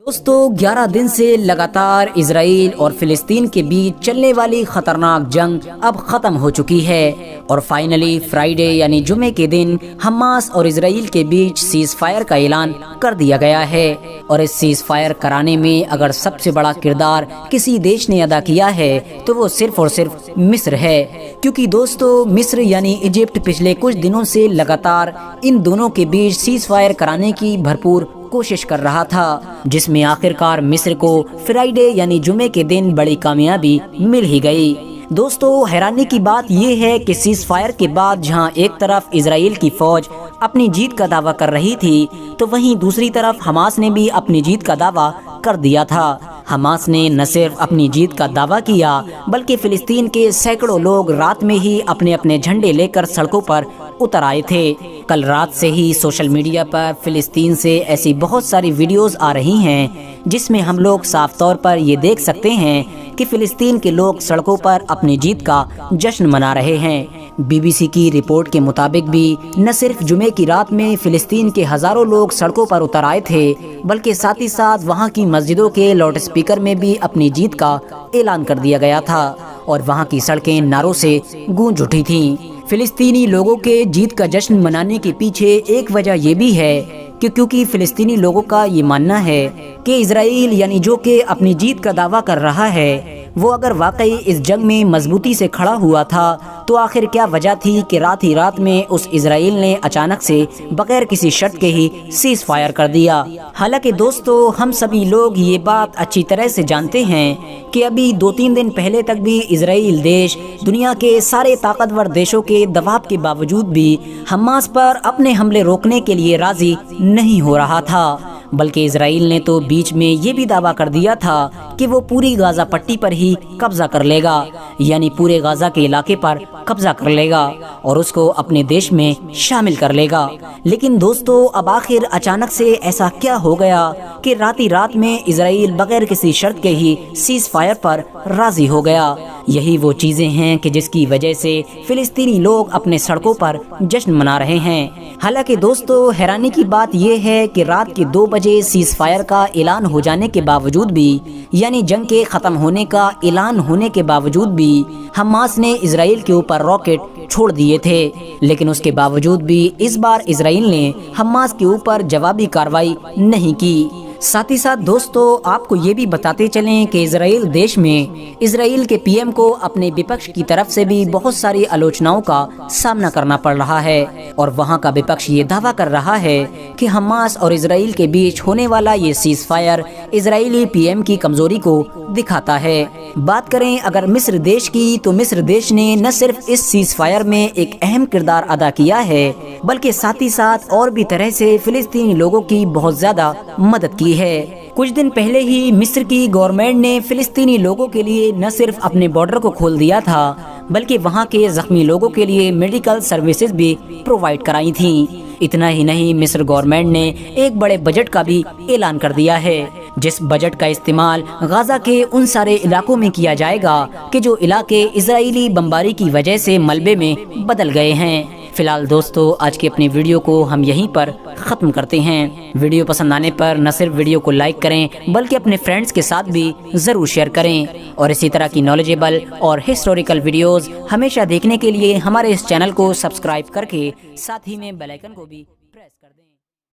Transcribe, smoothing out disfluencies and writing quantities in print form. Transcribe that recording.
दोस्तों 11 दिन से लगातार इजराइल और फिलिस्तीन के बीच चलने वाली खतरनाक जंग अब खत्म हो चुकी है और फाइनली फ्राइडे यानी जुमे के दिन हमास और इजराइल के बीच सीज फायर का ऐलान कर दिया गया है। और इस सीज फायर कराने में अगर सबसे बड़ा किरदार किसी देश ने अदा किया है तो वो सिर्फ और सिर्फ मिस्र है, क्योंकि दोस्तों मिस्र यानी इजिप्ट पिछले कुछ दिनों से लगातार इन दोनों के बीच सीज फायर कराने की भरपूर कोशिश कर रहा था, जिसमें आखिरकार मिस्र को फ्राइडे यानी जुमे के दिन बड़ी कामयाबी मिल ही गई। दोस्तों हैरानी की बात यह है कि सीज फायर के बाद जहां एक तरफ इजराइल की फौज अपनी जीत का दावा कर रही थी तो वहीं दूसरी तरफ हमास ने भी अपनी जीत का दावा कर दिया था। हमास ने न सिर्फ अपनी जीत का दावा किया बल्कि फिलिस्तीन के सैकड़ों लोग रात में ही अपने अपने झंडे लेकर सड़कों पर उतर आए थे। कल रात से ही सोशल मीडिया पर फिलिस्तीन से ऐसी बहुत सारी वीडियोस आ रही हैं जिसमें हम लोग साफ तौर पर ये देख सकते हैं कि फिलिस्तीन के लोग सड़कों पर अपनी जीत का जश्न मना रहे हैं। बीबीसी की रिपोर्ट के मुताबिक भी न सिर्फ जुमे की रात में फिलिस्तीन के हजारों लोग सड़कों पर उतर आए थे बल्कि साथ ही साथ वहां की मस्जिदों के लाउड स्पीकर में भी अपनी जीत का ऐलान कर दिया गया था और वहां की सड़कें नारों से गूंज उठी थीं। फिलिस्तीनी लोगों के जीत का जश्न मनाने के पीछे एक वजह ये भी है कि क्योंकि फिलिस्तीनी लोगों का ये मानना है कि इजराइल यानी जो कि अपनी जीत का दावा कर रहा है वो अगर वाकई इस जंग में मजबूती से खड़ा हुआ था तो आखिर क्या वजह थी कि रात ही रात में उस इजराइल ने अचानक से बगैर किसी शर्त के ही सीज फायर कर दिया। हालांकि दोस्तों हम सभी लोग ये बात अच्छी तरह से जानते हैं कि अभी 2-3 दिन पहले तक भी इजराइल देश दुनिया के सारे ताकतवर देशों के दबाव के बावजूद भी हमास पर अपने हमले रोकने के लिए राजी नहीं हो रहा था, बल्कि इजराइल ने तो बीच में ये भी दावा कर दिया था कि वो पूरी गाजा पट्टी पर ही कब्जा कर लेगा, यानी पूरे गाजा के इलाके पर कब्जा कर लेगा और उसको अपने देश में शामिल कर लेगा। लेकिन दोस्तों अब आखिर अचानक से ऐसा क्या हो गया कि रात रात में इजराइल बगैर किसी शर्त के ही सीज फायर पर राजी हो गया। यही वो चीजें हैं कि जिसकी वजह से फिलिस्तीनी लोग अपने सड़कों पर जश्न मना रहे हैं। हालांकि दोस्तों हैरानी की बात यह है कि रात के 2 बजे सीज फायर का ऐलान हो जाने के बावजूद भी यानी जंग के खत्म होने का ऐलान होने के बावजूद भी हमास ने इजराइल के ऊपर रॉकेट छोड़ दिए थे, लेकिन उसके बावजूद भी इस बार इजराइल ने हमास के ऊपर जवाबी कार्रवाई नहीं की। साथ ही साथ दोस्तों आपको ये भी बताते चलें कि इजराइल देश में इजराइल के पीएम को अपने विपक्ष की तरफ से भी बहुत सारी आलोचनाओं का सामना करना पड़ रहा है और वहां का विपक्ष ये दावा कर रहा है कि हमास और इजराइल के बीच होने वाला ये सीज फायर इजरायली पीएम की कमजोरी को दिखाता है। बात करें अगर मिस्र देश की तो मिस्र देश ने न सिर्फ इस सीज फायर में एक अहम किरदार अदा किया है बल्कि साथ ही साथ और भी तरह से फिलिस्तीनी लोगों की बहुत ज्यादा मदद की है। कुछ दिन पहले ही मिस्र की गवर्नमेंट ने फिलिस्तीनी लोगों के लिए न सिर्फ अपने बॉर्डर को खोल दिया था बल्कि वहां के जख्मी लोगों के लिए मेडिकल सर्विसेज भी प्रोवाइड कराई थी। इतना ही नहीं मिस्र गवर्नमेंट ने एक बड़े बजट का भी ऐलान कर दिया है जिस बजट का इस्तेमाल गाजा के उन सारे इलाकों में किया जाएगा कि जो इलाके इजरायली बमबारी की वजह से मलबे में बदल गए हैं। फिलहाल दोस्तों आज की अपनी वीडियो को हम यहीं पर ख़त्म करते हैं। वीडियो पसंद आने पर न सिर्फ वीडियो को लाइक करें बल्कि अपने फ्रेंड्स के साथ भी ज़रूर शेयर करें और इसी तरह की नॉलेजेबल और हिस्टोरिकल वीडियोस हमेशा देखने के लिए हमारे इस चैनल को सब्सक्राइब करके साथ ही में बेल आइकन को भी प्रेस कर दें।